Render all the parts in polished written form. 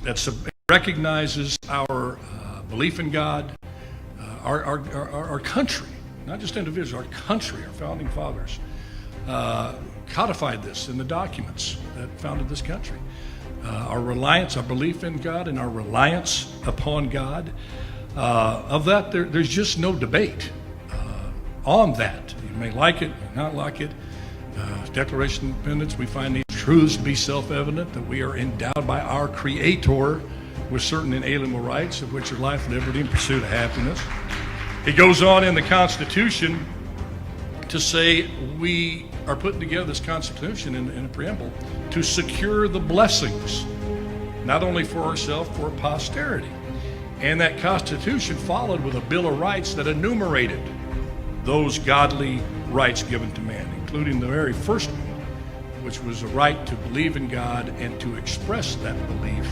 that recognizes our belief in God, our country, not just individuals, our country, our founding fathers codified this in the documents that founded this country. Our reliance, our belief in God, and our reliance upon God. Of that, there's just no debate on that. You may like it, may not like it. Declaration of Independence, we find these truths to be self-evident, that we are endowed by our Creator with certain inalienable rights, of which are life, liberty, and pursuit of happiness. It goes on in the Constitution to say we are putting together this Constitution in a preamble to secure the blessings, not only for ourselves, for posterity. And that Constitution followed with a Bill of Rights that enumerated those godly rights given to man, including the very first one, which was the right to believe in God and to express that belief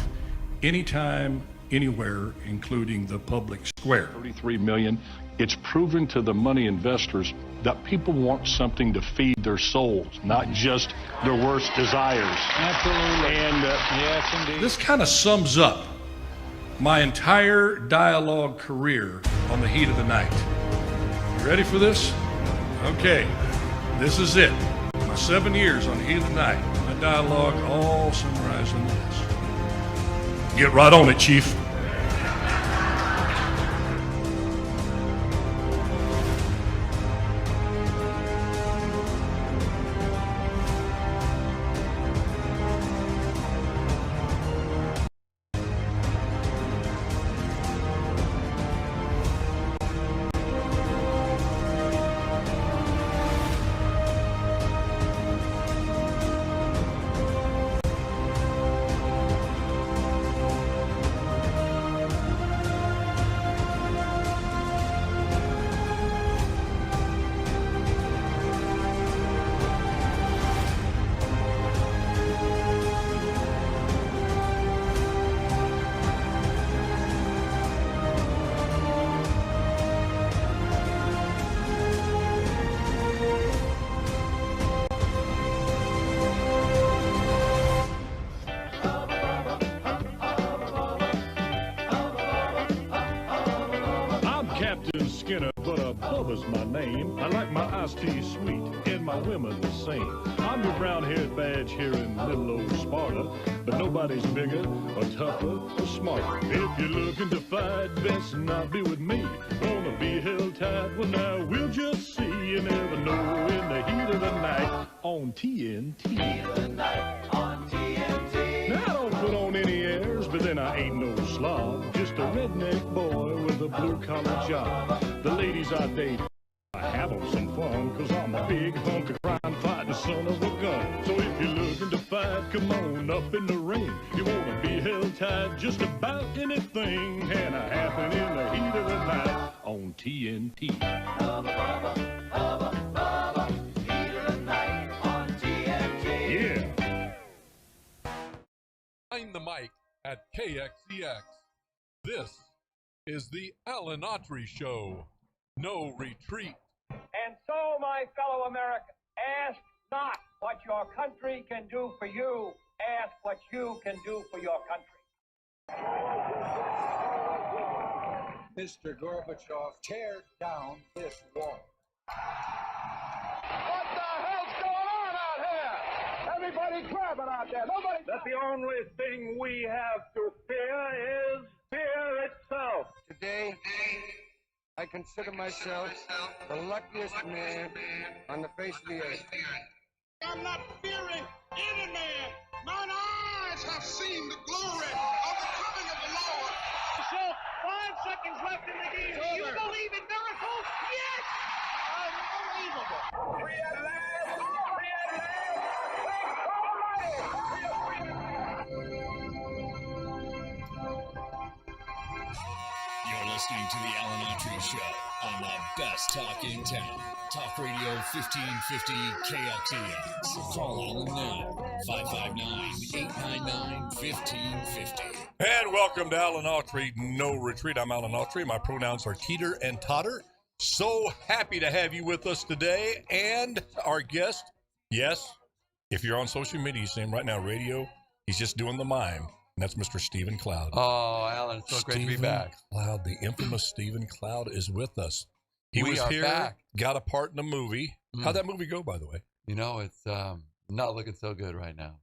anytime, anywhere, including the public square. 33 million. It's proven to the money investors that people want something to feed their souls, not just their worst desires. Absolutely. And yes, indeed. This kind of sums up my entire dialogue career on the heat of the night. You ready for this? Okay, this is it. My 7 years on the heat of the night. My dialogue all summarized in this. Get right on it, Chief. Bubba's my name. I like my iced tea sweet and my women the same. I'm your brown-haired badge here in little old Sparta, but nobody's bigger or tougher or smarter. If you're looking to fight, best not be with me. Gonna be held tight, well now we'll just see. You never know in the heat of the night on TNT. Heat of the night on TNT. Now I don't put on any airs, but then I ain't no slob. Just a redneck boy with a blue-collar job. The ladies I date, I have them some fun, cause I'm a big hunk of crime-fighting son of a gun. So if you're looking to fight, come on up in the ring. You wanna be held tight, just about anything can happen in the heat of the night on TNT. Hubba, hubba, hubba, hubba, heat of the night on TNT. Yeah. Find the mic at KXCX. This is the Alan Autry Show. No retreat. And so, my fellow Americans, ask not what your country can do for you. Ask what you can do for your country. Mr. Gorbachev, tear down this wall. What the hell's going on out here? Everybody grabbing out there. Nobody. That the only thing we have to fear is fear itself. Today, I consider myself the luckiest man on the face of the earth. I'm not fearing any man. Mine eyes have seen the glory of the coming of the Lord. So, 5 seconds left in the game. Do you believe in miracles? Yes! Unbelievable. Free at last! Free at You're listening to the Alan Autry Show on the best talk in town. Talk Radio 1550 KXEX. Call Alan now. 559-899-1550. And welcome to Alan Autry, No Retreat. I'm Alan Autry. My pronouns are Teeter and Totter. So happy to have you with us today. And our guest, yes, if you're on social media, you see him right now, radio, he's just doing the mime. And that's Mr. Stephen Cloud. Oh, Alan, it's so great to be back. Cloud, the infamous Stephen Cloud, is with us. He We was are here, back. got a part in a movie. How'd that movie go, by the way? You know, it's not looking so good right now.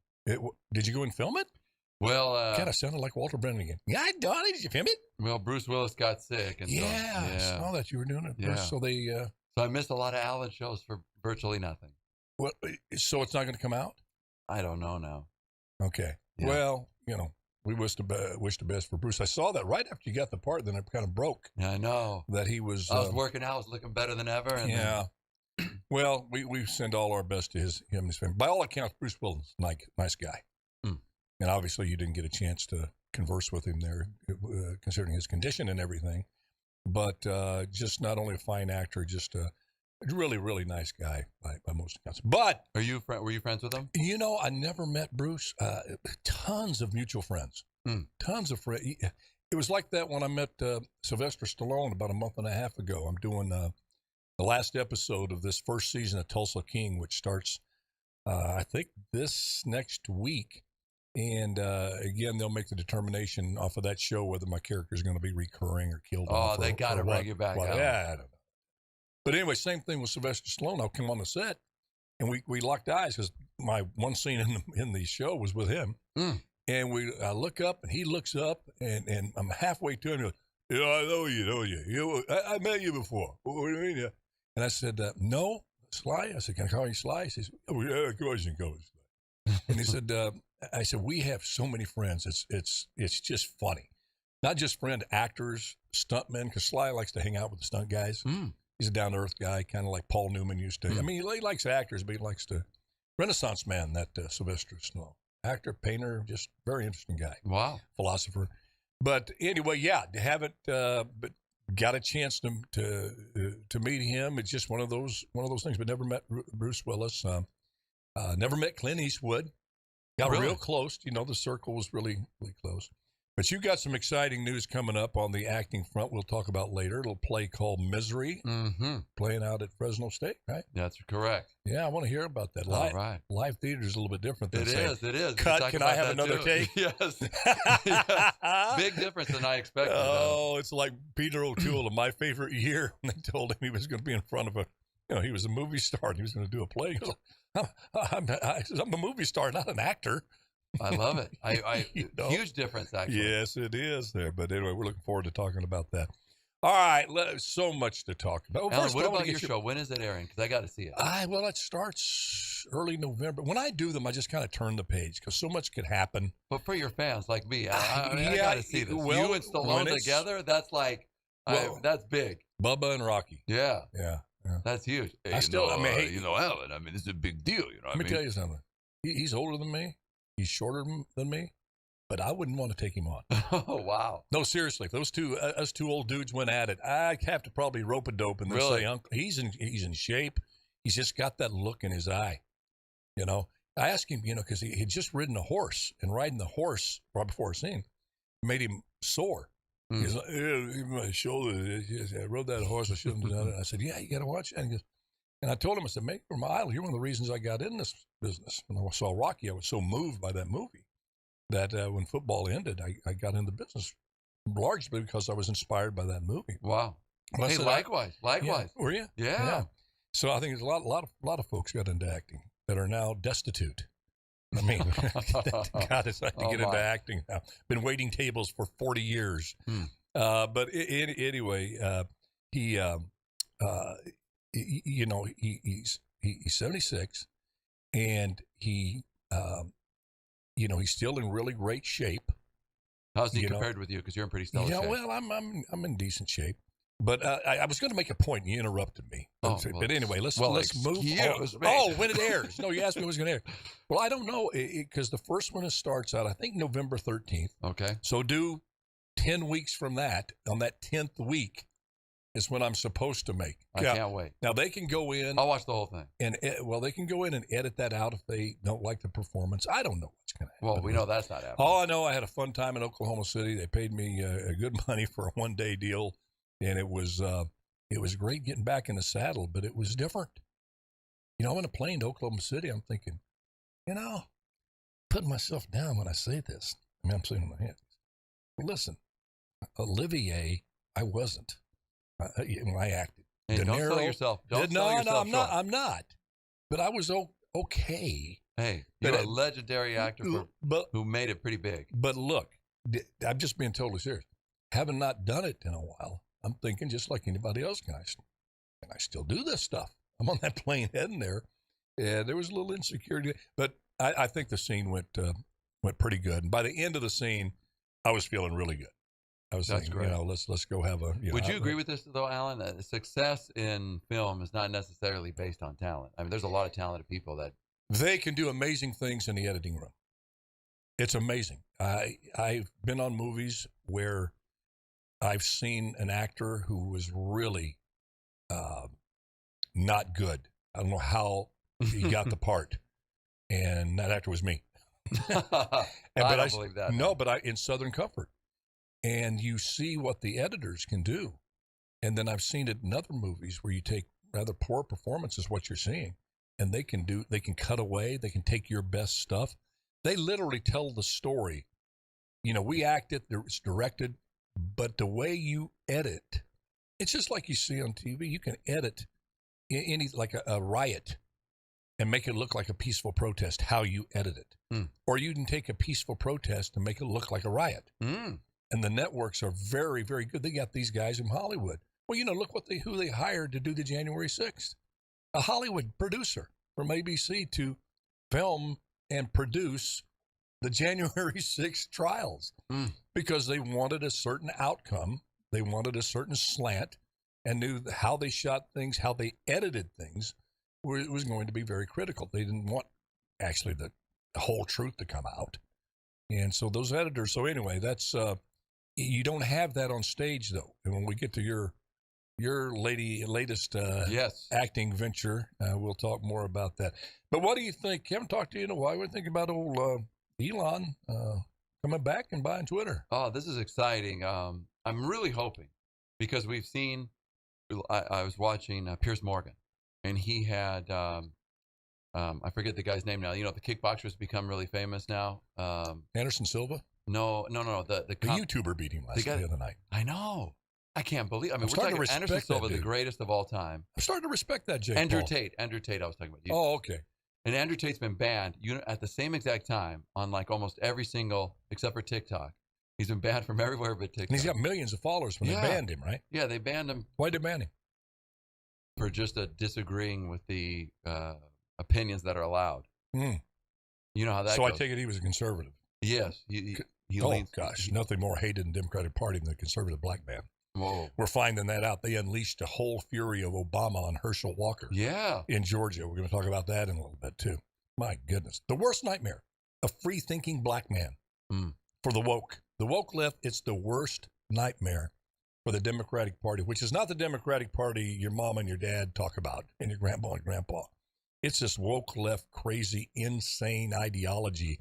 Did you go and film it? Well, kind of sounded like Walter Brennan again. Yeah, Donnie, did you film it? Well, Bruce Willis got sick, and I saw that you were doing it. Yeah. So they. So I missed a lot of Alan shows for virtually nothing. Well, so it's not going to come out? I don't know now. Okay. Yeah. Well, we wish the best for Bruce. I saw that right after you got the part, then it kind of broke. Yeah, I know. That he was. I was working out, I was looking better than ever. And yeah. Well, we send all our best to him and his family. By all accounts, Bruce Willis, nice guy. And obviously, you didn't get a chance to converse with him there, considering his condition and everything. But just not only a fine actor, just a really, really nice guy by most accounts. But were you friends with him? I never met Bruce. Tons of mutual friends. Tons of friends. It was like that when I met Sylvester Stallone about a month and a half ago. I'm doing the last episode of this first season of Tulsa King, which starts, I think, this next week. And again, they'll make the determination off of that show whether my character is going to be recurring or killed. Oh, they got to bring you back. Yeah, I don't know. But anyway, same thing with Sylvester Stallone. I'll come on the set, and we locked eyes because my one scene in the show was with him. And I look up, and he looks up, and I'm halfway to him. He goes, "Yeah, I know you. I met you before. What do you mean?" And I said, "No, Sly." I said, "Can I call you Sly?" He says, "Oh, yeah, of course you can call me Sly." And he said, I said, "We have so many friends. It's just funny. Not just friend actors, stuntmen, because Sly likes to hang out with the stunt guys. He's a down-to-earth guy, kind of like Paul Newman used to. I mean, he likes actors, but he likes to Renaissance man, that Sylvester Stallone. Actor, painter, just very interesting guy. Wow. Philosopher. But anyway, yeah, haven't but got a chance to meet him. It's just one of those things. But never met Bruce Willis. Never met Clint Eastwood. Got real close. The circle was really, really close. But you got some exciting news coming up on the acting front we'll talk about later. A little play called Misery, playing out at Fresno State, right? That's correct. Yeah, I want to hear about that. Live theater is a little bit different than It is. Cut, can I have another take? Yes. Big difference than I expected. Oh, it's like Peter O'Toole in My Favorite Year. They told him he was going to be in front of he was a movie star and he was going to do a play. He goes, I'm a movie star, not an actor. I love it. Huge difference, actually. Yes, it is there. But anyway, we're looking forward to talking about that. All right, so much to talk about. Alan, what about your show? When is it airing? Because I got to see it. Well, it starts early November. When I do them, I just kind of turn the page because so much could happen. But for your fans like me, I got to see this. Well, you and Stallone together, that's that's big. Bubba and Rocky. Yeah. That's huge. Hey, Alan, I mean, this is a big deal. Let me tell you something. He's older than me. He's shorter than me, but I wouldn't want to take him on. Oh, wow. No, seriously. If those us two old dudes went at it, I'd have to probably rope a dope and then say, "Uncle, he's in shape. He's just got that look in his eye." I asked him, because he had just ridden a horse, and riding the horse right before a scene made him sore. He's like, my shoulder. I rode that horse. I shouldn't have done it. I said, "Yeah, you got to watch it." And I told him, I said, "Make for my idol. You're one of the reasons I got in this business." When I saw Rocky, I was so moved by that movie that when football ended, I got into business largely because I was inspired by that movie. Wow. Hey, likewise. Yeah, were you? Yeah. So I think there's a lot of folks got into acting that are now destitute. I mean, God, it's like to get into acting now. Been waiting tables for 40 years. But anyway, he's 76, and he's still in really great shape. How's he compared with you? Because you're in pretty stellar shape. Well, I'm in decent shape. But I was going to make a point, and you interrupted me. But anyway, let's move on. Oh, when it airs. No, you asked me when it was going to air. Well, I don't know, because the first one starts out, I think, November 13th. Okay. So do 10 weeks from that. On that 10th week is when I'm supposed to make. I can't wait. Now, they can go in. I'll watch the whole thing. And they can go in and edit that out if they don't like the performance. I don't know what's going to happen. Well, we know that's not happening. All I know, I had a fun time in Oklahoma City. They paid me a good money for a one-day deal. And it was great getting back in the saddle, but it was different. I'm on a plane to Oklahoma City. I'm thinking, putting myself down when I say this. I mean, I'm saying in my head. Listen, Olivier, I wasn't. When I acted. Hey, De don't sell Niro, yourself. Don't sell no, yourself I'm short. not. I'm not. But I was okay. Hey, you're a legendary actor who made it pretty big. But look, I'm just being totally serious. Having not done it in a while, I'm thinking just like anybody else, can I still do this stuff? I'm on that plane heading there, and there was a little insecurity. But I think the scene went pretty good. And by the end of the scene, I was feeling really good. I was thinking, great. Let's go have a. Would you agree with this though, Alan? That success in film is not necessarily based on talent. I mean, there's a lot of talented people that they can do amazing things in the editing room. It's amazing. I've been on movies where I've seen an actor who was really not good. I don't know how he got the part, and that actor was me. I don't believe that. No, but in Southern Comfort. And you see what the editors can do. And then I've seen it in other movies where you take rather poor performances, what you're seeing, and they can cut away, they can take your best stuff. They literally tell the story. We act it, it's directed, but the way you edit, it's just like you see on TV. You can edit like a riot and make it look like a peaceful protest, how you edit it. Or you can take a peaceful protest and make it look like a riot. And the networks are very, very good. They got these guys in Hollywood. Well, look who they hired to do the January 6th. A Hollywood producer from ABC to film and produce the January 6th trials because they wanted a certain outcome. They wanted a certain slant and knew how they shot things, how they edited things was going to be very critical. They didn't want actually the whole truth to come out. And so those editors, so anyway, that's, you don't have that on stage though. And when we get to your latest acting venture, we'll talk more about that. But what do you think? Haven't talked to you in a while. What do you think about old Elon coming back and buying Twitter? Oh, this is exciting. I'm really hoping because we've seen, I was watching Piers Morgan and he had, I forget the guy's name now. The kickboxer's become really famous now. Anderson Silva? No. The YouTuber beat him the other night. I know. I can't believe. I mean, we're talking Anderson Silva, the greatest of all time. I'm starting to respect that, Jake. Andrew Tate. I was talking about. Oh, okay. And Andrew Tate's been banned at the same exact time on like almost every single, except for TikTok. He's been banned from everywhere but TikTok. And he's got millions of followers when they banned him, right? Yeah, they banned him. Why did they ban him? For just disagreeing with the opinions that are allowed. You know how that goes. I take it he was a conservative. Yes. He leans. Gosh, nothing more hated in the Democratic Party than the conservative black man. Whoa. We're finding that out. They unleashed a whole fury of Obama on Herschel Walker. Yeah. In Georgia. We're going to talk about that in a little bit, too. My goodness. The worst nightmare. A free-thinking black man. For the woke. The woke left, it's the worst nightmare for the Democratic Party, which is not the Democratic Party your mom and your dad talk about, and your grandma and grandpa. It's this woke left, crazy, insane ideology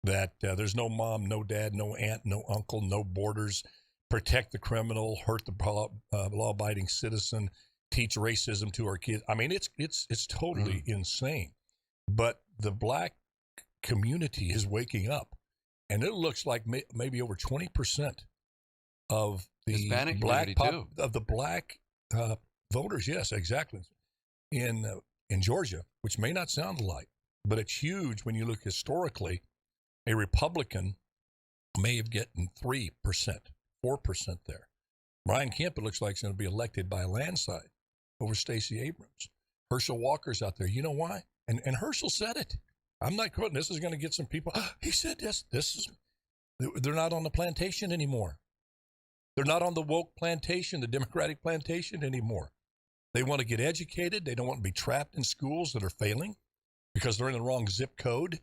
that there's no mom, no dad, no aunt, no uncle, no borders, protect the criminal, hurt the law-abiding citizen, teach racism to our kids. I mean, it's totally insane. But the black community is waking up, and it looks like maybe over 20% of the Hispanic black too. Of the black voters. Yes, exactly. In Georgia, which may not sound alike, but it's huge when you look historically. A Republican may have gotten 3%, 4% there. Brian Kemp, it looks like, is going to be elected by a landslide over Stacey Abrams. Herschel Walker's out there. You know why? And Herschel said it. I'm not quoting. This is going to get some people. He said this. They're not on the plantation anymore. They're not on the woke plantation, the Democratic plantation anymore. They want to get educated. They don't want to be trapped in schools that are failing because they're in the wrong zip code.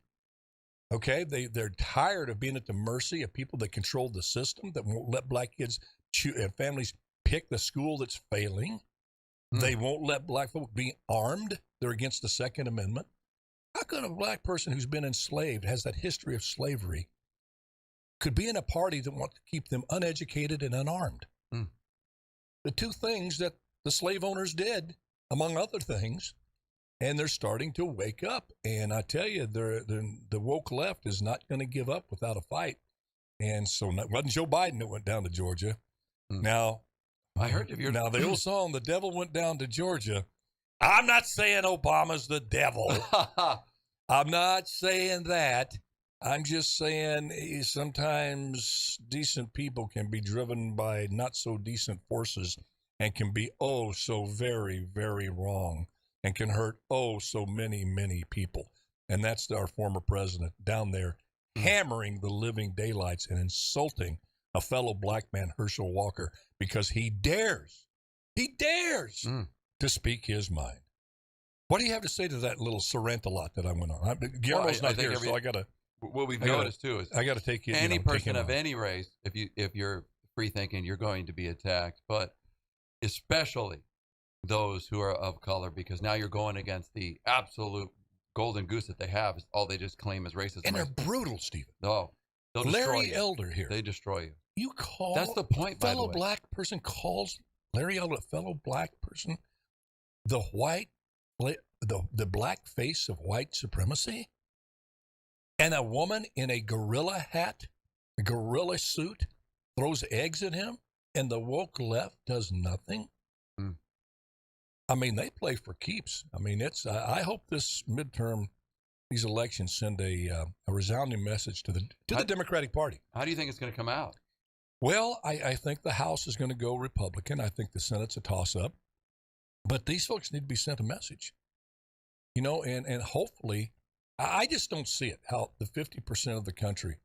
Okay, they're tired of being at the mercy of people that control the system, that won't let black kids and families pick the school that's failing. They won't let black folk be armed. They're against the Second Amendment. How can a black person who's been enslaved, has that history of slavery, could be in a party that wants to keep them uneducated and unarmed? The two things that the slave owners did, among other things. And they're starting to wake up. And I tell you, the woke left is not going to give up without a fight. And so it wasn't Joe Biden that went down to Georgia. Now, I heard now the old song, "The Devil Went Down to Georgia." I'm not saying Obama's the devil. I'm not saying that. I'm just saying sometimes decent people can be driven by not so decent forces and can be so very, very wrong and can hurt so many, many people. And that's our former president down there hammering the living daylights and insulting a fellow black man, Herschel Walker, because he dares to speak his mind. What do you have to say to that little Sorrento-lot that I went on? Guillermo's not here, so I got to. What we've noticed too is I got to take any person of any race. If you're free thinking, you're going to be attacked, but especially those who are of color, because now you're going against the absolute golden goose that they have. Is all they just claim as racism, and they're brutal, Stephen. Oh, Larry Elder here. They destroy you. You call that's the point. Fellow by the way. black person calls Larry Elder, a fellow black person, the black face of white supremacy, and a woman in a gorilla hat, a gorilla suit, throws eggs at him, and the woke left does nothing. I mean, they play for keeps. I mean, it's. I hope this midterm, these elections send a resounding message to the Democratic Party. How do you think it's going to come out? Well, I think the House is going to go Republican. I think the Senate's a toss-up. But these folks need to be sent a message, and hopefully, I just don't see it, how the 50% of the country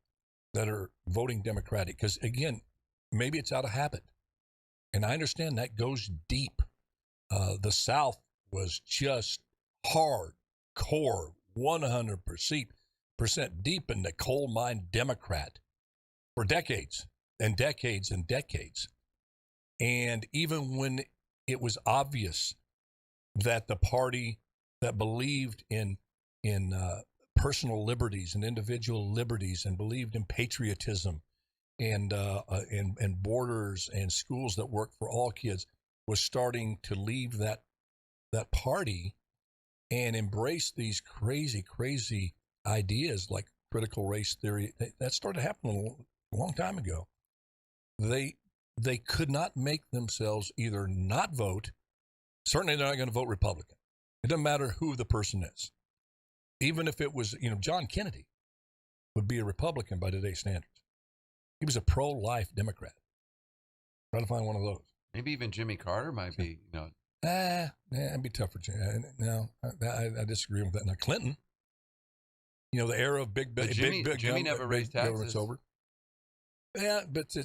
that are voting Democratic, because, again, maybe it's out of habit. And I understand that goes deep. The South was just hardcore, 100% deep in the coal mine Democrat for decades and decades and decades. And even when it was obvious that the party that believed in personal liberties and individual liberties and believed in patriotism and borders and schools that work for all kids was starting to leave that party and embrace these crazy ideas like critical race theory. That started happening a long time ago. They could not make themselves either not vote. Certainly they're not going to vote Republican. It doesn't matter who the person is. Even if it was, John Kennedy would be a Republican by today's standards. He was a pro-life Democrat. Try to find one of those. Maybe even Jimmy Carter might be, it'd be tough for Jimmy. No, I disagree with that. Now, Clinton, the era of big Jimmy never raised taxes. Over. Yeah, but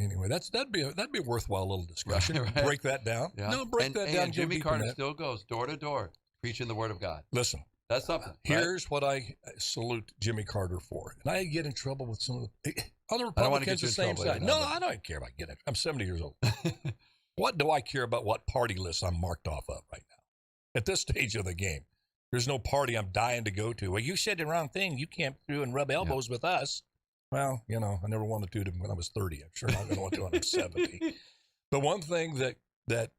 Anyway, that'd be a worthwhile little discussion. Right. Break that down. Yeah. No, break that down. And Jimmy Carter still goes door to door preaching the word of God. Listen, that's something. Here's what I salute Jimmy Carter for, and I get in trouble with some of the other Republicans. The same side. No, I don't care about getting it. I'm 70 years old. What do I care about what party list I'm marked off of right now? At this stage of the game, there's no party I'm dying to go to. Well, you said the wrong thing. You can't through and rub elbows with us. Well, I never wanted to when I was 30. I'm sure I'm not going to want to when I'm 70. The one thing that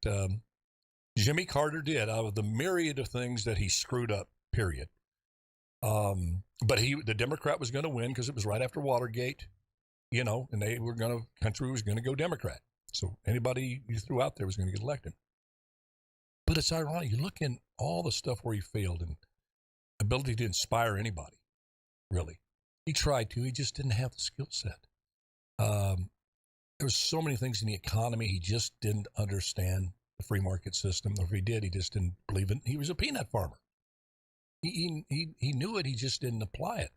Jimmy Carter did out of the myriad of things that he screwed up, period. But the Democrat was going to win because it was right after Watergate, and country was going to go Democrat. So anybody you threw out there was going to get elected. But it's ironic. You look in all the stuff where he failed and ability to inspire anybody, really. He tried to. He just didn't have the skill set. There was so many things in the economy he just didn't understand the free market system. Or if he did, he just didn't believe it. He was a peanut farmer. He knew it. He just didn't apply it.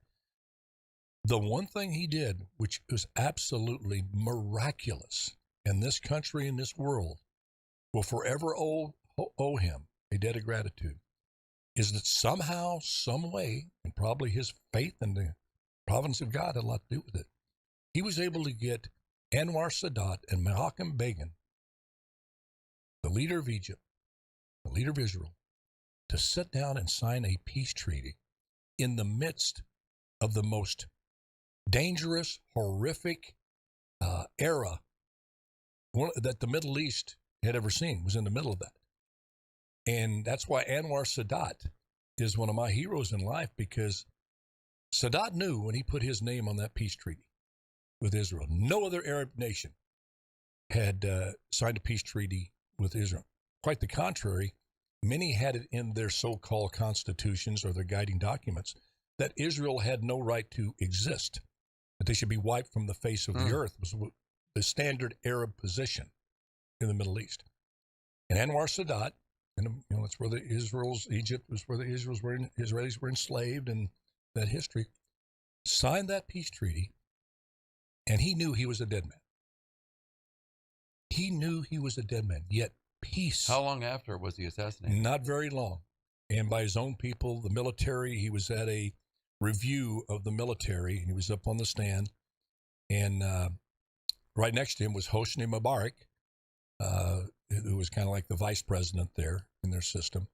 The one thing he did, which was absolutely miraculous, and this country and this world will forever owe him a debt of gratitude, is that somehow, some way, and probably his faith in the providence of God had a lot to do with it, he was able to get Anwar Sadat and Menachem Begin, the leader of Egypt, the leader of Israel, to sit down and sign a peace treaty in the midst of the most dangerous, horrific era that the Middle East had ever seen. Was in the middle of that. And that's why Anwar Sadat is one of my heroes in life, because Sadat knew when he put his name on that peace treaty with Israel. No other Arab nation had signed a peace treaty with Israel. Quite the contrary, many had it in their so-called constitutions or their guiding documents that Israel had no right to exist, that they should be wiped from the face of the earth, was the standard Arab position in the Middle East. And Anwar Sadat, and that's where Egypt was where the Israelis were enslaved, and that history, signed that peace treaty, and he knew he was a dead man. He knew he was a dead man, yet peace. How long after was he assassinated? Not very long. And by his own people, the military, he was at a review of the military, and he was up on the stand, and right next to him was Hosni Mubarak, who was kind of like the vice president there in their system.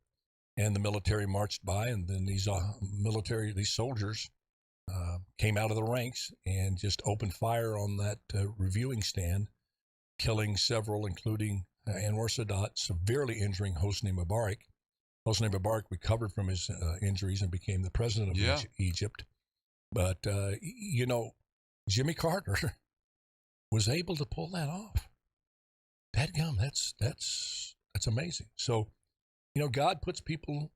And the military marched by, and then these soldiers came out of the ranks and just opened fire on that reviewing stand, killing several, including Anwar Sadat, severely injuring Hosni Mubarak. Hosni Mubarak recovered from his injuries and became the president of Egypt. But, Jimmy Carter was able to pull that off. Dadgum, that's amazing. So, God puts people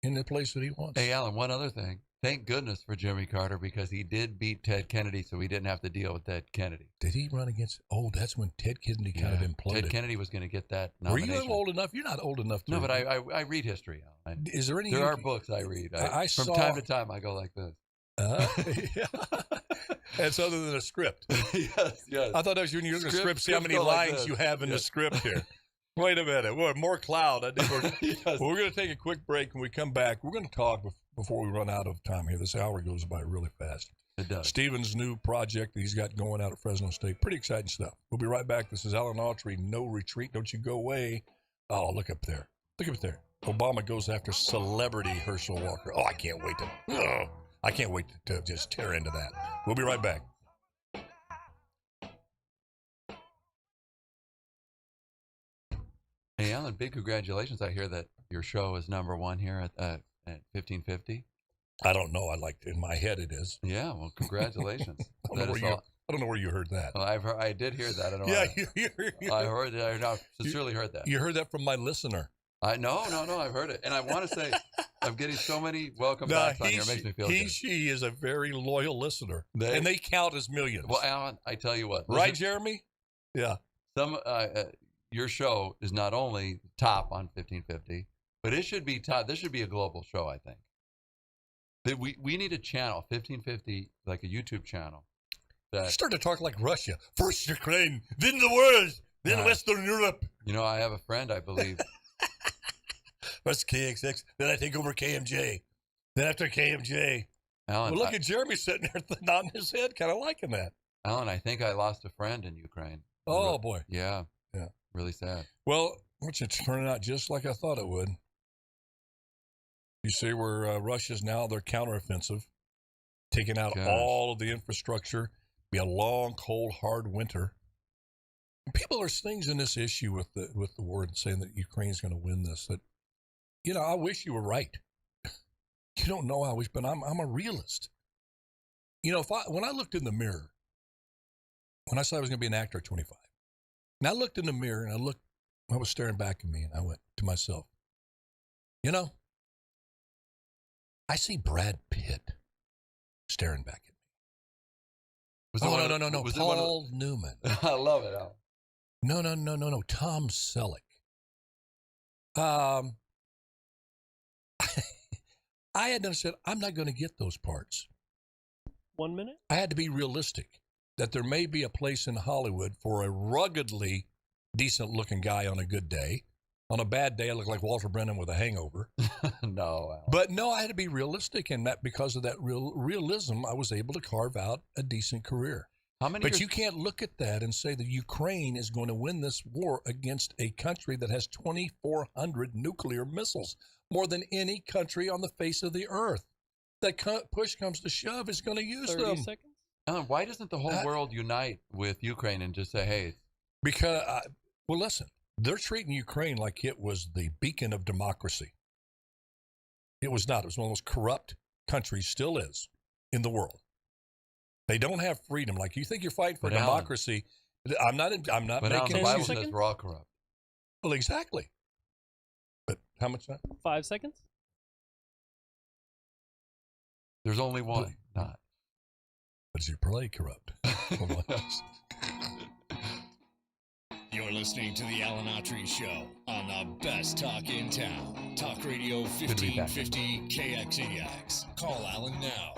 in the place that he wants. Hey, Alan, one other thing. Thank goodness for Jimmy Carter, because he did beat Ted Kennedy, so we didn't have to deal with Ted Kennedy. Did he run against? Oh, that's when Ted Kennedy kind of imploded. Ted Kennedy was going to get that nomination. Were you old enough? You're not old enough to. No, but I read history, Alan. Is there any? There are books I read. From time to time, I go like this. That's other than a script. yes. I thought that was when you look at the script, see how many lines you have in the script here. Wait a minute. Well, more cloud. I think we're going to take a quick break. When we come back, we're going to talk before we run out of time here. This hour goes by really fast. It does. Stephen's new project that he's got going out at Fresno State. Pretty exciting stuff. We'll be right back. This is Alan Autry. No retreat. Don't you go away. Oh, look up there. Look up there. Obama goes after celebrity Herschel Walker. Oh, I can't wait to just tear into that. We'll be right back. Hey, Alan, big congratulations. I hear that your show is #1 here at 1550. I don't know. In my head it is. Yeah, well, congratulations. I don't know where you heard that. Well, I did hear that. I don't know. Yeah, I heard that. I sincerely heard that. You heard that from my listener. No, I've heard it. And I want to say, I'm getting so many welcome backs on here. It makes me feel good. She is a very loyal listener. And they count as millions. Well, Alan, I tell you what. Right, Jeremy? Yeah. Your show is not only top on 1550, but it should be top. This should be a global show, I think. That we need a channel, 1550, like a YouTube channel. You start to talk like Russia. First Ukraine, then the world, then Western Europe. I have a friend, I believe. First KXX, then I take over KMJ. Then after KMJ. Alan, look at Jeremy sitting there nodding his head, kind of liking that. Alan, I think I lost a friend in Ukraine. Oh, boy. Yeah. Really sad. Well, which it's turning out just like I thought it would. You see where Russia's now, their counteroffensive, taking out all of the infrastructure. Be a long, cold, hard winter. People are things in this issue with the war and saying that Ukraine's going to win this. That, I wish you were right. You don't know I wish, but I'm a realist. When I looked in the mirror, when I said I was going to be an actor at 25, and I looked in the mirror and I was staring back at me, and I went to myself, I see Brad Pitt staring back at me. No. Paul Newman. I love it, Al. No. Tom Selleck. I had to say, I'm not going to get those parts. 1 minute? I had to be realistic that there may be a place in Hollywood for a ruggedly decent-looking guy on a good day. On a bad day, I look like Walter Brennan with a hangover. No, Al. But no, I had to be realistic, and that because of that realism, I was able to carve out a decent career. But you can't look at that and say that Ukraine is going to win this war against a country that has 2,400 nuclear missiles, more than any country on the face of the earth. That push comes to shove is going to use 30 them. seconds? Alan, why doesn't the whole world unite with Ukraine and just say, hey? Because, listen, they're treating Ukraine like it was the beacon of democracy. It was not. It was one of the most corrupt countries, still is, in the world. They don't have freedom. Like you think you're fighting for But Alan- democracy. I'm not But Alan, making the Bible excuses. says we're all corrupt. Well, exactly. But how much time? 5 seconds. There's only one. Not. But is your play corrupt? You're listening to the Alan Autry Show on the best talk in town. Talk Radio 1550 KXEX. Call Alan now.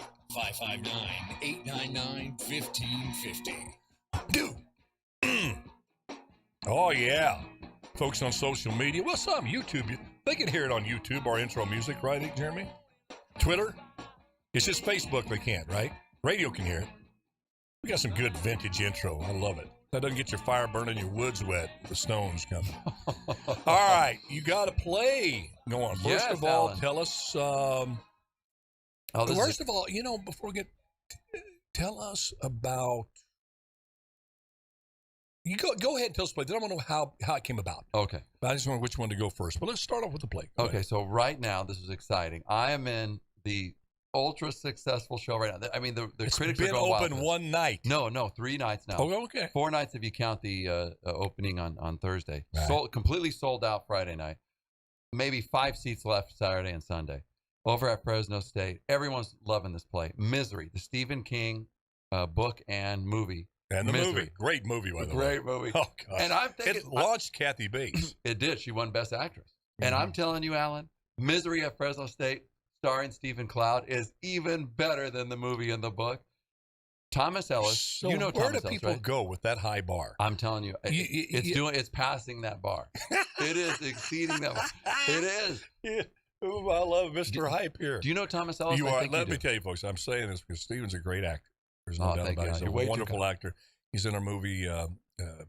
559-899-1550. Dude. Oh, yeah. Folks on social media. Well, some YouTube. They can hear it on YouTube, our intro music, right, Jeremy? Twitter. It's just Facebook they can't, right? Radio can hear it. We got some good vintage intro. I love it. That doesn't get your fire burning, your woods wet. The stones coming. All right, you got to play. Go on. First of all, Alan. tell us. First of all, before we get, tell us about. You go ahead and tell us the play. Then I want to know how it came about. Okay. But I just want to know which one to go first. But let's start off with the play. Go Okay, ahead. so right now, this is exciting. I am in the ultra successful show right now. I mean, the It's critics been are going open wild. one night. No, 3 nights now. Oh, okay. 4 nights if you count the opening on Thursday. Right. Completely sold out Friday night. Maybe 5 seats left Saturday and Sunday. Over at Fresno State, everyone's loving this play. Misery, the Stephen King book and movie. And the Misery. movie. Great movie, by the way. Great movie. Oh, God. And I'm thinking, it launched Kathy Bates. It did. She won Best Actress. And I'm telling you, Alan, Misery at Fresno State, starring Stephen Cloud, is even better than the movie and the book. Thomas Ellis, So you know where Thomas do Ellis, people right? go with that high bar? I'm telling you, it's passing that bar. It is exceeding that bar. It is. Yeah. Ooh, I love Mr. Hype here. Do you know Thomas Ellis? You I are. think Let you me do. tell you, folks. I'm saying this because Stephen's a great actor. There's no doubt thank about it. God. He's You're a way too wonderful kind. actor. He's in our movie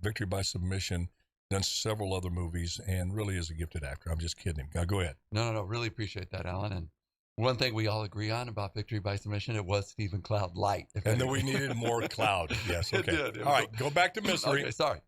Victory by Submission. Done several other movies, and really is a gifted actor. I'm just kidding him. Now go ahead. No. Really appreciate that, Alan. And one thing we all agree on about Victory by Submission, it was Stephen Cloud light. And then we needed more Cloud. Yes. It Okay. did. All right. Go back to Misery. Okay, sorry.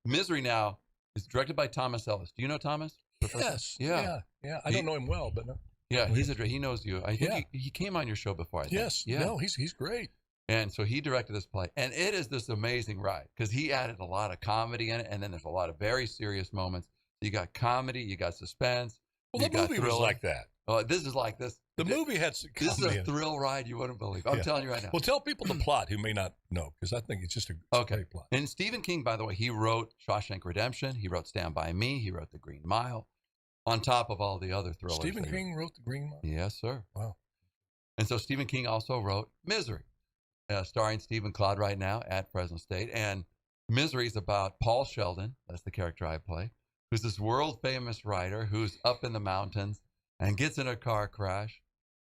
Misery now is directed by Thomas Ellis. Do you know Thomas? Yes. Yeah. I don't know him well, but no. Yeah, he knows you. I think he came on your show before. I think. Yes. Yeah. No, he's great. And so he directed this play, and it is this amazing ride because he added a lot of comedy in it, and then there's a lot of very serious moments. You got comedy, you got suspense. Well, the movie was like that. This is like this. The movie had some This is comedy a in it. thrill ride you wouldn't believe. I'm telling you right now. Well, tell people the plot who may not know, because I think it's just a great plot. And Stephen King, by the way, he wrote Shawshank Redemption. He wrote Stand By Me. He wrote The Green Mile, on top of all the other thrillers. Stephen King wrote The Green Mile? Yes, sir. Wow. And so Stephen King also wrote Misery, starring Stephen Cloud right now at Fresno State. And Misery is about Paul Sheldon, that's the character I play, who's this world-famous writer who's up in the mountains and gets in a car crash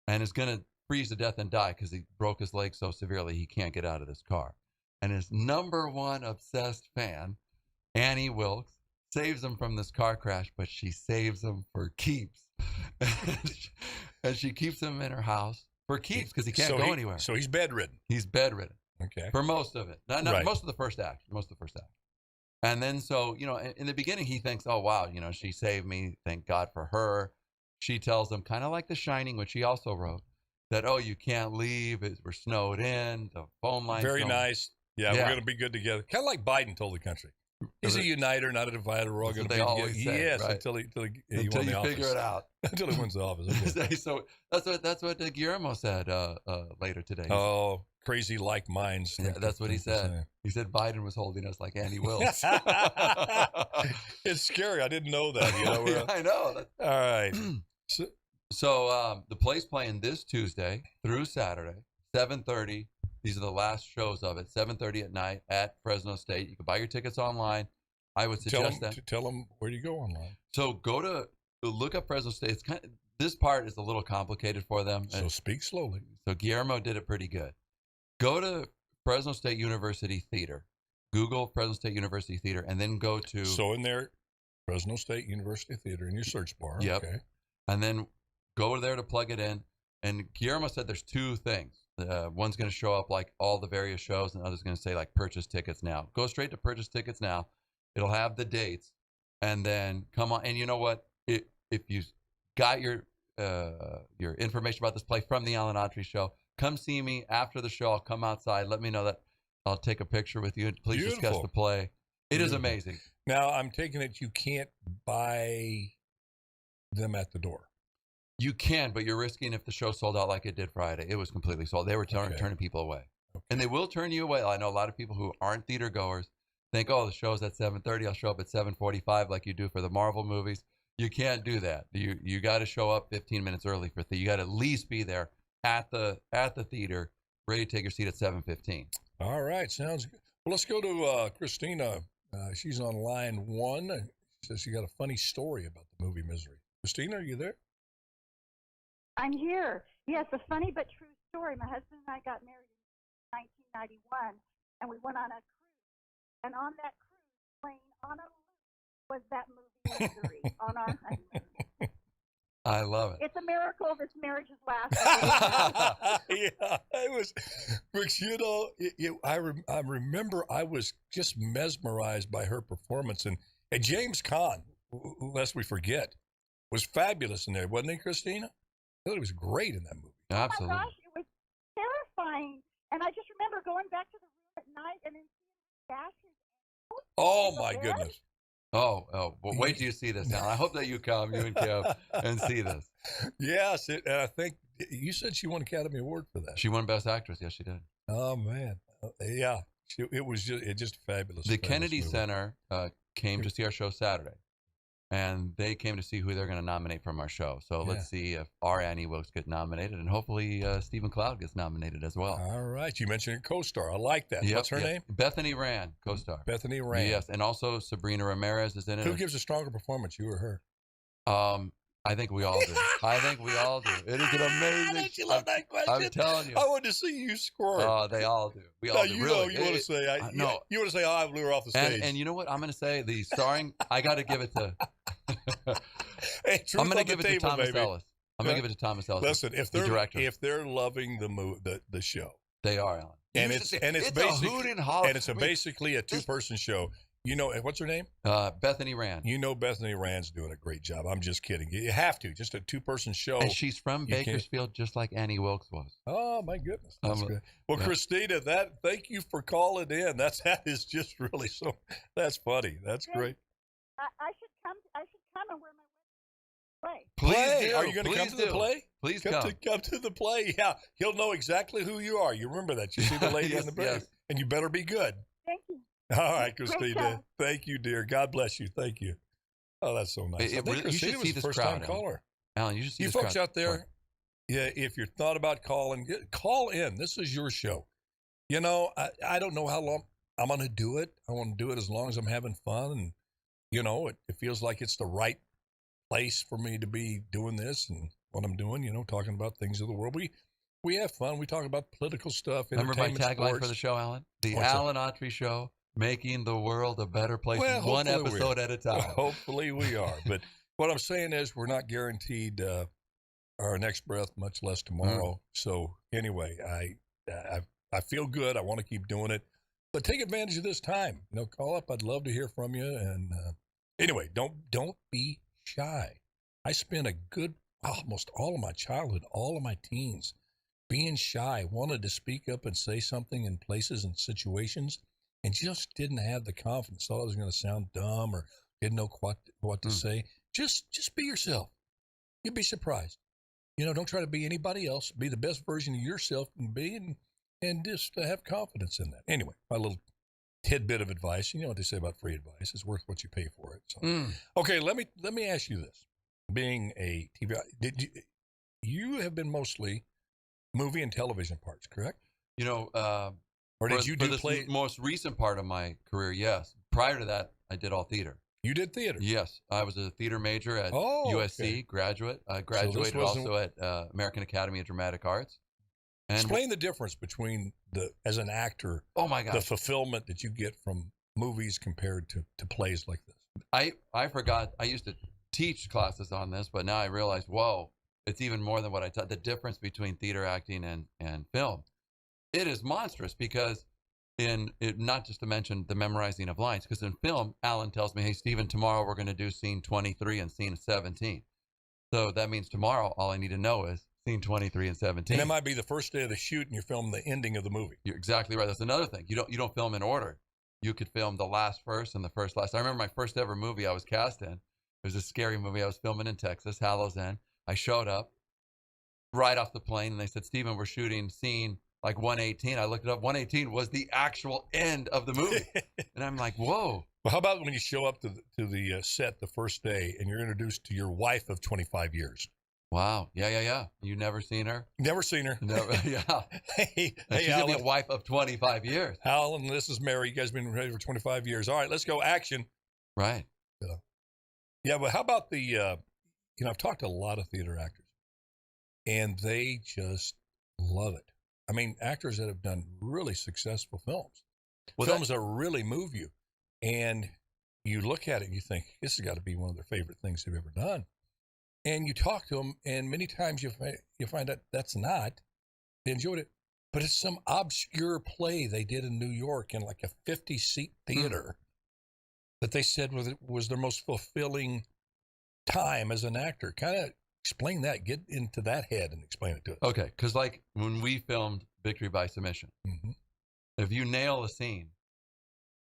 and is going to freeze to death and die because he broke his leg so severely he can't get out of this car. And his number one obsessed fan, Annie Wilkes, saves him from this car crash, but she saves him for keeps. And she keeps him in her house for keeps because he can't go anywhere. So he's bedridden. He's bedridden. Okay. For most of it. Not Right. most of the first act. And then so, in the beginning he thinks, oh, wow, she saved me. Thank God for her. She tells him, kind of like The Shining, which he also wrote, that, oh, you can't leave. We're snowed in. The phone line's Very snowed. nice. Yeah, we're going to be good together. Kind of like Biden told the country. He's a uniter, not a divider. We're all going to be together. Yes, right? until he won the office. Figure it out. Until he wins the office. Okay. So that's what Guillermo said later today. Oh, crazy like minds. Yeah, that's what he said. He said Biden was holding us like Annie Wilkes. It's scary. I didn't know that. Yeah, I know. All right. So the play's playing this Tuesday through Saturday, 7:30. These are the last shows of it, 7:30 at night at Fresno State. You can buy your tickets online. I would suggest Tell them where do you go online. So look up Fresno State. It's this part is a little complicated for them. So speak slowly. So Guillermo did it pretty good. Go to Fresno State University Theater. Google Fresno State University Theater, and then go to. So in there, Fresno State University Theater in your search bar. Yep. Okay. And then go there to plug it in. And Guillermo said there's 2 things. One's going to show up like all the various shows, and the other's going to say like purchase tickets now. Go straight to purchase tickets now. It'll have the dates, and then come on. And you know what? If you got your information about this play from the Alan Autry Show, come see me after the show. I'll come outside. Let me know that I'll take a picture with you. Please discuss Beautiful. the play. It is amazing. Now, I'm taking it you can't buy them at the door. You can, but you're risking if the show sold out like it did Friday. It was completely sold. They were turning people away. Okay. And they will turn you away. I know a lot of people who aren't theater goers think, oh, the show's at 7:30. I'll show up at 7:45 like you do for the Marvel movies. You can't do that. You got to show up 15 minutes early for you got to at least be there at the theater, ready to take your seat at 7:15. All right, sounds good. Well, let's go to Christina. She's on line 1. She says she got a funny story about the movie Misery. Christina, are you there? I'm here. Yes, a funny but true story. My husband and I got married in 1991, and we went on a cruise. And on that cruise, playing on a loop was that movie Misery on our honeymoon. I love it. It's a miracle this marriage has lasted. Yeah, it was. Brooks, you know, I remember I was just mesmerized by her performance. And James Caan, lest we forget, was fabulous in there, wasn't he, Christina? I thought he was great in that movie. Absolutely. Oh my gosh, it was terrifying. And I just remember going back to the room at night and then seeing dashes. Oh, my goodness. Oh, well, wait till you see this now. I hope that you come, you and Kev, and see this. Yes, and I think you said she won Academy Award for that. She won Best Actress. Yes, she did. Oh, man. Yeah, it was just fabulous. The Kennedy Center came to see our show Saturday, and they came to see who they're going to nominate from our show. So let's see if our Annie Wilkes get nominated, and hopefully Stephen Cloud gets nominated as well. All right. You mentioned your co-star. I like that. Yep, What's her name? Bethany Rand, co-star. Bethany Rand. Yes, and also Sabrina Ramirez is in it. Who gives a stronger performance, you or her? I think we all do. I think we all do. It is an amazing. Don't you love that question? I'm telling you. I want to see you squirt. Oh, they all do. We all do. You really. know, you want to say, no. You want to say, oh, I blew her off the stage. And you know what? I'm going to say the starring. I got to give it to. Hey, I'm going to give it to Thomas Ellis. I'm going to give it to Thomas Ellis. Listen, if they're loving the show, they are, Alan. And it's basically a 2-person show. You know, what's her name? Bethany Rand. You know Bethany Rand's doing a great job. I'm just kidding. You have to. Just a 2-person show. And she's from Bakersfield, just like Annie Wilkes was. Oh, my goodness. That's good. Well, Christina, thank you for calling in. That is just really so. That's funny. That's great. I should come and wear my play. Please do. Are you going to come to the play? Please come to the play. Yeah, he'll know exactly who you are. You remember that? You see the lady in the break, and you better be good. Thank you. All right, Christina. Thank you, dear. God bless you. Thank you. Oh, that's so nice. I think Christina was the first-time caller. Alan, you should see you this folks crowd. out there. Yeah, if you're thought about calling, call in. This is your show. You know, I don't know how long I'm going to do it. I want to do it as long as I'm having fun, and you know, it feels like it's the right place for me to be doing this and what I'm doing. You know, talking about things of the world. We have fun. We talk about political stuff. Remember my tagline sports. for the show, Alan? The What's Alan Autry Show. Making the world a better place, one episode at a time. Hopefully we are. But what I'm saying is we're not guaranteed our next breath, much less tomorrow. So anyway, I feel good. I want to keep doing it. But take advantage of this time. You know, call up. I'd love to hear from you. And anyway, don't be shy. I spent almost all of my childhood, all of my teens, being shy, wanted to speak up and say something in places and situations, and just didn't have the confidence. Thought I was going to sound dumb or didn't know what to say. Just be yourself. You'll be surprised. You know, don't try to be anybody else. Be the best version of yourself you can be, and just have confidence in that. Anyway, my little tidbit of advice. You know what they say about free advice. It's worth what you pay for it. So, okay, let me ask you this. Being a TV, you have been mostly movie and television parts, correct? You know, or did you do the most recent part of my career? Yes. Prior to that, I did all theater. You did theater? Yes. I was a theater major at USC, graduate. I graduated also at American Academy of Dramatic Arts. And explain the difference between as an actor, the fulfillment that you get from movies compared to plays like this. I forgot. I used to teach classes on this, but now I realize, whoa, it's even more than what I taught. The difference between theater acting and film. It is monstrous because not just to mention the memorizing of lines, because in film, Alan tells me, hey, Stephen, tomorrow we're going to do scene 23 and scene 17. So that means tomorrow all I need to know is scene 23 and 17. And it might be the first day of the shoot, and you're filming the ending of the movie. You're exactly right. That's another thing. You don't film in order. You could film the last first and the first last. I remember my first ever movie I was cast in. It was a scary movie I was filming in Texas, Hallows End. I showed up right off the plane, and they said, Stephen, we're shooting scene like 118. I looked it up. 118 was the actual end of the movie. And I'm like, whoa. Well, how about when you show up to the set the first day, and you're introduced to your wife of 25 years? Wow. Yeah. You never seen her? Never seen her. Never. Yeah. Hey, she's Alan. gonna be a wife of 25 years. Alan, this is Mary. You guys have been ready for 25 years. All right, let's go action. Right. Yeah, but how about the, I've talked to a lot of theater actors, and they just love it. I mean, actors that have done really successful films, films that really move you, and you look at it and you think, this has got to be one of their favorite things they've ever done. And you talk to them, and many times you find out that's not. They enjoyed it, but it's some obscure play they did in New York in like a 50-seat theater that they said was their most fulfilling time as an actor. Kind of explain that. Get into that head and explain it to us. Okay, because like when we filmed Victory by Submission, if you nail a scene,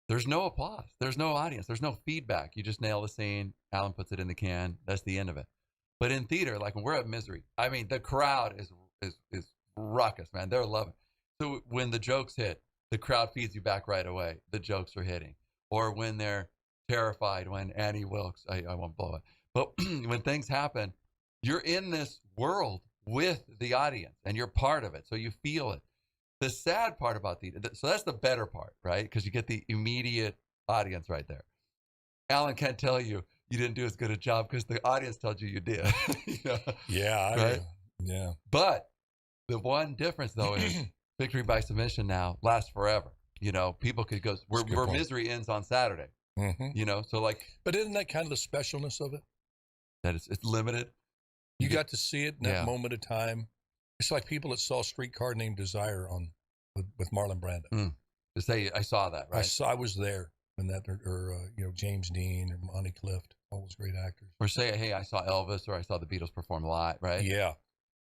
there's no applause. There's no audience. There's no feedback. You just nail the scene. Alan puts it in the can. That's the end of it. But in theater, like when we're at Misery, I mean, the crowd is ruckus, man. They're loving it. So when the jokes hit, the crowd feeds you back right away. The jokes are hitting. Or when they're terrified, when Annie Wilkes, I won't blow it. But when things happen, you're in this world with the audience and you're part of it. So you feel it. The sad part about so that's the better part, right? Because you get the immediate audience right there. Alan can't tell you didn't do as good a job because the audience told you did. Yeah. Right? Yeah. But the one difference, though, is Victory by Submission now lasts forever. People could go, where Misery ends on Saturday. So like. But isn't that kind of the specialness of it? That it's limited. You got to see it in that moment of time. It's like people that saw Streetcar Named Desire with Marlon Brando. To say, I saw that, right? I was there when that, or James Dean or Monty Clift, all those great actors. Or say, hey, I saw Elvis or I saw the Beatles perform live, right? Yeah.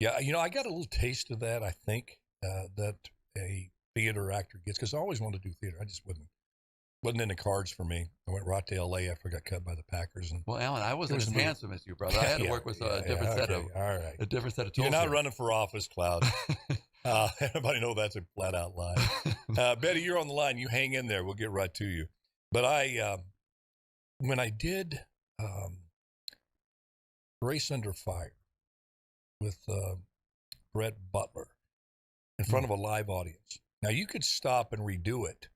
Yeah, I got a little taste of that, I think, that a theater actor gets, because I always wanted to do theater. I just wasn't in the cards for me. I went right to L.A. after I got cut by the Packers. And well, Alan, I wasn't as handsome as you, brother. I had to work with a different set of a different set of tools. You're not running for office, Cloud. Everybody know that's a flat out lie. Betty, you're on the line. You hang in there. We'll get right to you. But when I did Grace Under Fire with Brett Butler in front of a live audience. Now, you could stop and redo it.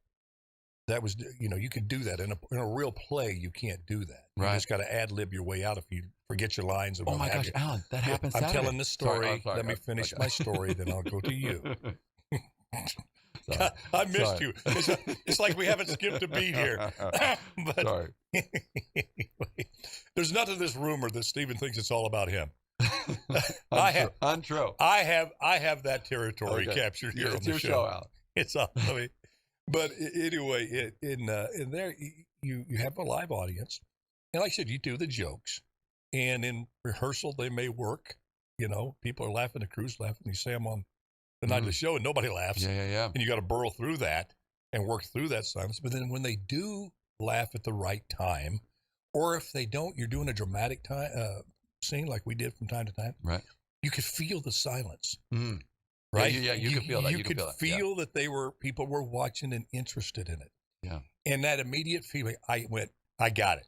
That was, you could do that. In a real play, you can't do that. You just got to ad-lib your way out if you forget your lines. Oh, my gosh, Alan, that happens I'm telling this story. Sorry. Let me finish my story, then I'll go to you. I missed you. It's like we haven't skipped a beat here. But sorry. Anyway, there's nothing in this rumor that Stephen thinks it's all about him. Untrue. I have that territory captured here on the show. Out. It's all. But anyway, in there you have a live audience, and like I said, you do the jokes, and in rehearsal they may work. People are laughing, the crew's laughing. You say them on the night of the show, and nobody laughs. Yeah. And you got to burrow through that and work through that silence. But then when they do laugh at the right time, or if they don't, you're doing a dramatic scene like we did from time to time. Right. You could feel the silence. Right? Yeah, you could feel that. You could feel that people were watching and interested in it. Yeah. And that immediate feeling, I got it.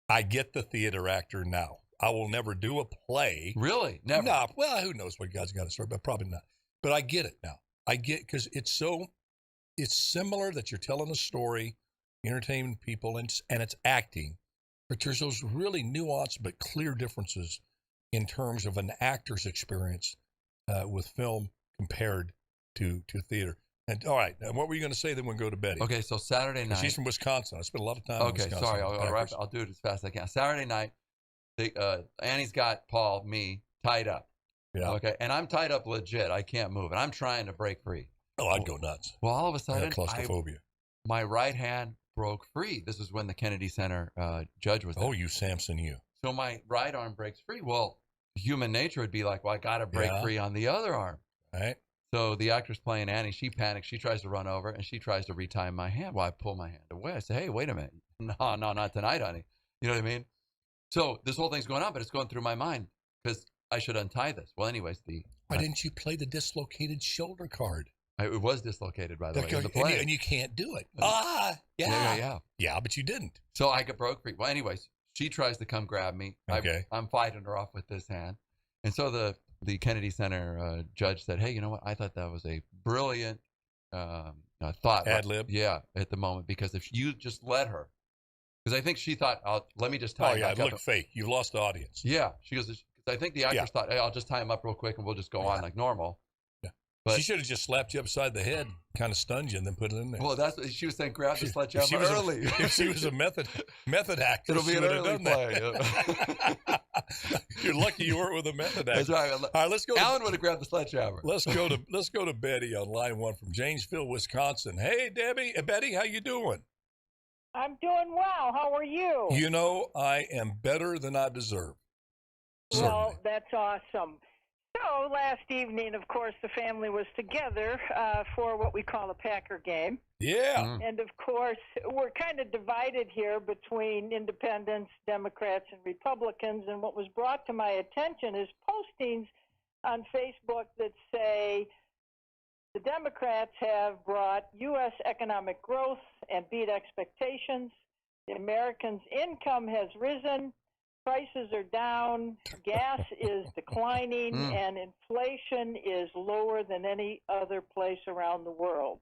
I get the theater actor now. I will never do a play. Really? Never? No. Well, who knows what God's got to start, but probably not. But I get it now. Because it's similar that you're telling a story, entertaining people, and it's acting. But there's those really nuanced but clear differences in terms of an actor's experience with film compared to theater. And all right, now what were you going to say? Then we'll go to Betty. Okay, so Saturday night. She's from Wisconsin. I spent a lot of time in Wisconsin. Okay, sorry. I'll do it as fast as I can. Saturday night, Annie's got Paul, me, tied up. Yeah. Okay, and I'm tied up legit. I can't move, and I'm trying to break free. Oh, I'd go nuts. Well, all of a sudden, claustrophobia. My right hand broke free. This is when the Kennedy Center judge was there. Oh, you Samson, you. So my right arm breaks free. Well, human nature would be like, well, I got to break free on the other arm. Right. So the actress playing Annie, she panics. She tries to run over, and she tries to retie my hand. Well, I pull my hand away. I say, hey, wait a minute. No, not tonight, honey. You know what I mean? So this whole thing's going on, but it's going through my mind because I should untie this. Well, anyways, why didn't you play the dislocated shoulder card? It was dislocated, by the way, in the play. And you can't do it. Yeah, but you didn't. So I got broke free. Well, anyways, she tries to come grab me. Okay. I'm fighting her off with this hand. And so the Kennedy Center judge said, hey, you know what? I thought that was a brilliant thought. Ad lib? Yeah, at the moment, because if you just let her, because I think she thought, let me just tie him it looked fake. You've lost the audience. Yeah. She goes, I think the actress thought, hey, I'll just tie him up real quick and we'll just go on like normal. Yeah. But she should have just slapped you upside the head, kind of stunned you, and then put it in there. Well, that's what she was saying. Grab the sledgehammer early. If she was a method actress, it'll be an early play. Yeah. You're lucky you weren't with a method actress. That's right. All right, let's go. Alan would have grabbed the sledgehammer. Let's go to Betty on line 1 from Janesville, Wisconsin. Hey, Betty, how you doing? I'm doing well. How are you? You know, I am better than I deserve. Well, that's awesome. So last evening, of course, the family was together for what we call a Packer game. Yeah. And, of course, we're kind of divided here between independents, Democrats, and Republicans. And what was brought to my attention is postings on Facebook that say the Democrats have brought U.S. economic growth and beat expectations. The Americans' income has risen. Prices are down, gas is declining, and inflation is lower than any other place around the world.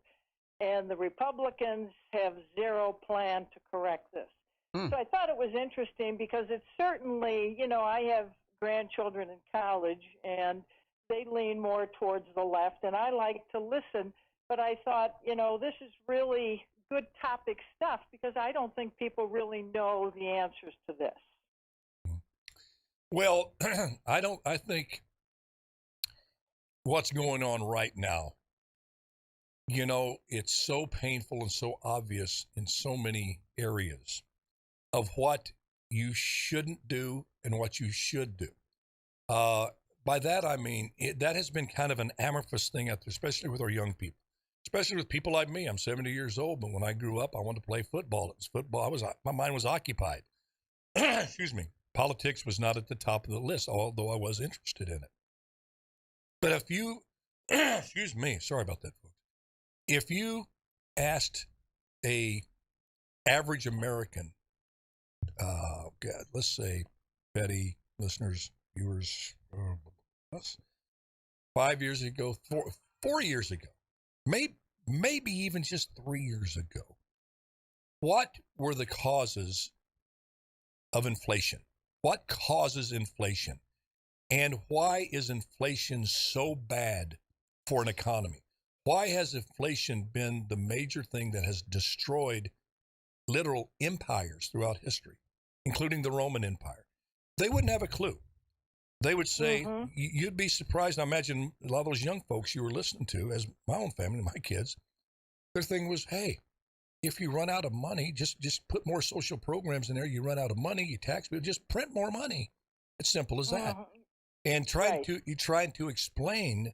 And the Republicans have zero plan to correct this. So I thought it was interesting because it's certainly, I have grandchildren in college, and they lean more towards the left, and I like to listen. But I thought, this is really good topic stuff because I don't think people really know the answers to this. Well, I think what's going on right now, it's so painful and so obvious in so many areas of what you shouldn't do and what you should do. By that, I mean, that has been kind of an amorphous thing out there, especially with our young people, especially with people like me. I'm 70 years old, but when I grew up, I wanted to play football. It was football. My mind was occupied. Excuse me. Politics was not at the top of the list, although I was interested in it. But if you, excuse me, sorry about that, folks. If you asked a average American, let's say, Betty, listeners, viewers, 5 years ago, 4 years ago, maybe even just 3 years ago, what were the causes of inflation? What causes inflation? And why is inflation so bad for an economy? Why has inflation been the major thing that has destroyed literal empires throughout history, including the Roman Empire? They wouldn't have a clue. They would say, you'd be surprised. I imagine a lot of those young folks you were listening to, as my own family, my kids, their thing was, hey, if you run out of money, just put more social programs in there. You run out of money, you tax people, just print more money. It's simple as that. And trying to explain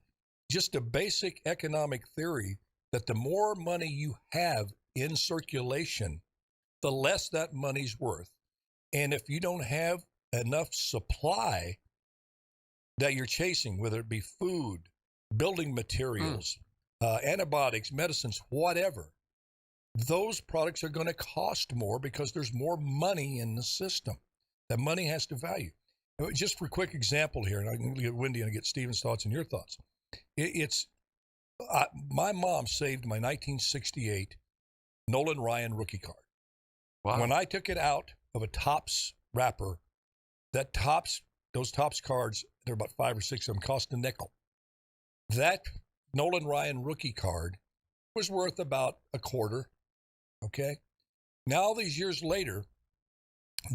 just a basic economic theory that the more money you have in circulation, the less that money's worth. And if you don't have enough supply that you're chasing, whether it be food, building materials, antibiotics, medicines, whatever, those products are going to cost more because there's more money in the system. That money has to value. Just for a quick example here, and I can get Wendy and get Stephen's thoughts and your thoughts. My mom saved my 1968 Nolan Ryan rookie card. Wow. When I took it out of a Topps wrapper, those Topps cards, there are about 5 or 6 of them, cost a nickel. That Nolan Ryan rookie card was worth about a quarter. Okay. Now, all these years later,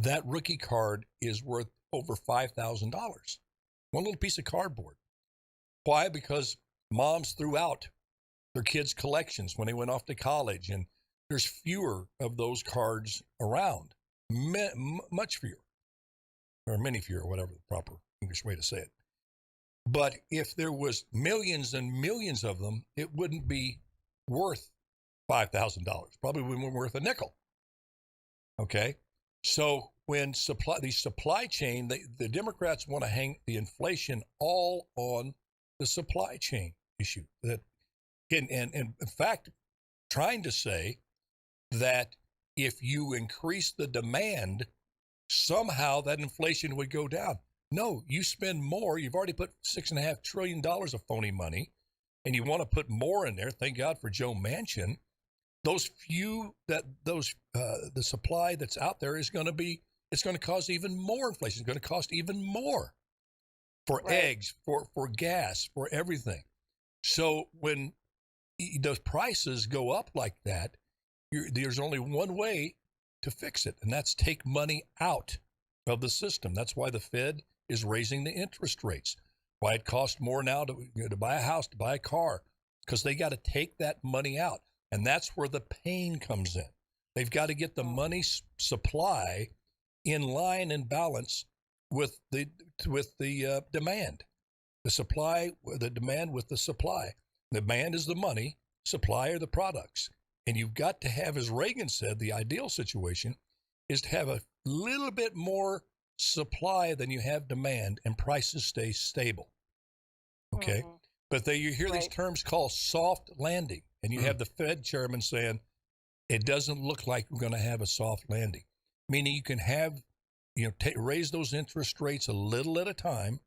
that rookie card is worth over $5,000. One little piece of cardboard. Why? Because moms threw out their kids' collections when they went off to college, and there's fewer of those cards around. Much fewer. Or many fewer, whatever the proper English nice way to say it. But if there was millions and millions of them, it wouldn't be worth $5,000. Probably wouldn't be worth a nickel. Okay? So when the supply chain, the Democrats want to hang the inflation all on the supply chain issue. And in fact, trying to say that if you increase the demand, somehow that inflation would go down. No, you spend more. You've already put $6.5 trillion of phony money, and you want to put more in there. Thank God for Joe Manchin. The supply that's out there it's going to cause even more inflation. It's going to cost even more for eggs, for gas, for everything. So when those prices go up like that, there's only one way to fix it, and that's take money out of the system. That's why the Fed is raising the interest rates, why it costs more now to buy a house, to buy a car, because they got to take that money out. And that's where the pain comes in. They've got to get the money supply in line and balance with the demand. The demand with the supply. Demand is the money, supply are the products. And you've got to have, as Reagan said, the ideal situation is to have a little bit more supply than you have demand, and prices stay stable. Okay? Mm-hmm. But you hear these terms called soft landing, and you have the Fed chairman saying, it doesn't look like we're going to have a soft landing, meaning you can have, raise those interest rates a little at a time,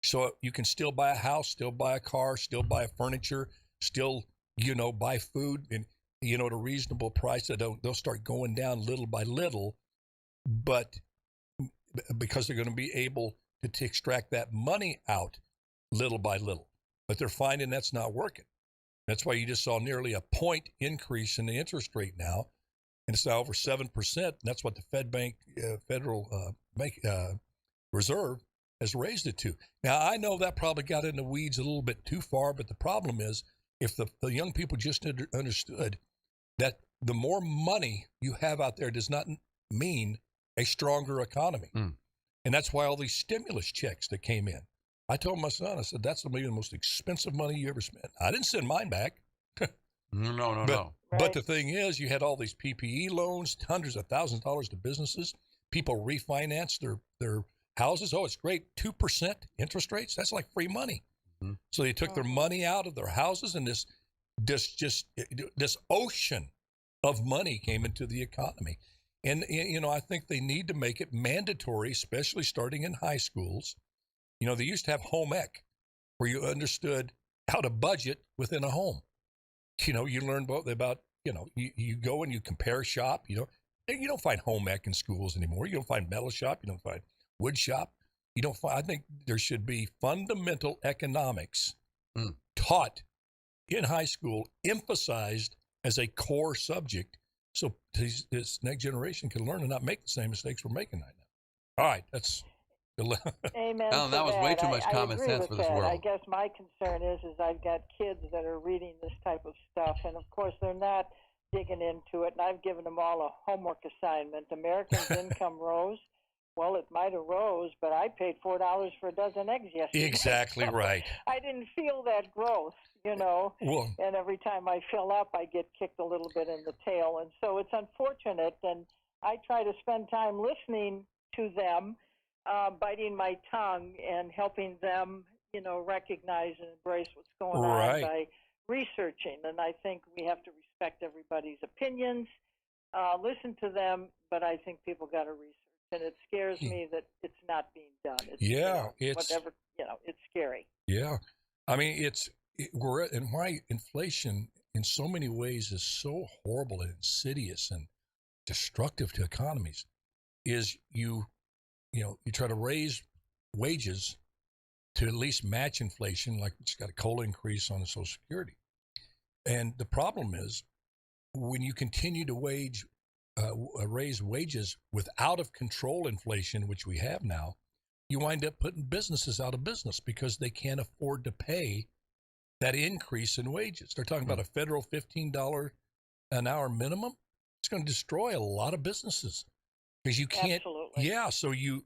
so you can still buy a house, still buy a car, still buy furniture, still, buy food, and, at a reasonable price. They'll start going down little by little, but because they're going to be able to extract that money out little by little. But they're finding that's not working. That's why you just saw nearly a point increase in the interest rate now, and it's now over 7%. And that's what the Federal Reserve has raised it to. Now, I know that probably got in the weeds a little bit too far, but the problem is if the young people just understood that the more money you have out there does not mean a stronger economy. And that's why all these stimulus checks that came in. I told my son, I said, that's maybe the most expensive money you ever spent. I didn't send mine back. No. But the thing is, you had all these PPE loans, hundreds of thousands of dollars to businesses. People refinance their houses. Oh, it's great. 2% interest rates. That's like free money. Mm-hmm. So they took their money out of their houses, and this ocean of money came into the economy. And, I think they need to make it mandatory, especially starting in high schools. They used to have home ec, where you understood how to budget within a home. You learn about you go and you compare shop. You don't find home ec in schools anymore. You don't find metal shop. You don't find wood shop. You don't find. I think there should be fundamental economics taught in high school, emphasized as a core subject, so this next generation can learn and not make the same mistakes we're making right now. All right, that's. Amen. Alan, that was way too much common sense for this world. I guess my concern is I've got kids that are reading this type of stuff, and of course they're not digging into it. And I've given them all a homework assignment. Americans' income rose. Well, it might have rose, but I paid $4 for a dozen eggs yesterday. Exactly right. I didn't feel that growth, Well, and every time I fill up, I get kicked a little bit in the tail. And so it's unfortunate, and I try to spend time listening to them, biting my tongue and helping them, recognize and embrace what's going on by researching. And I think we have to respect everybody's opinions, listen to them, but I think people got to research. And it scares me that it's not being done. It's scary. Yeah. I mean, and why inflation in so many ways is so horrible and insidious and destructive to economies is you try to raise wages to at least match inflation, like it's got a COLA increase on the Social Security. And the problem is when you continue to raise wages with out of control inflation, which we have now, you wind up putting businesses out of business because they can't afford to pay that increase in wages. They're talking about a federal $15 an hour minimum. It's going to destroy a lot of businesses because you can't. Absolutely. Yeah. So you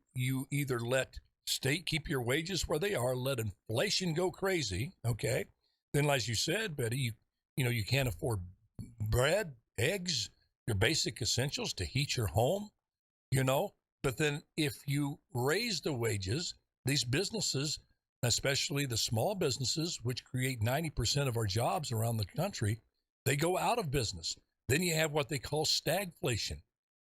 either let keep your wages where they are, let inflation go crazy, okay? Then, as you said, Betty, you can't afford bread, eggs, your basic essentials to heat your home, But then if you raise the wages, these businesses, especially the small businesses, which create 90% of our jobs around the country, they go out of business. Then you have what they call stagflation,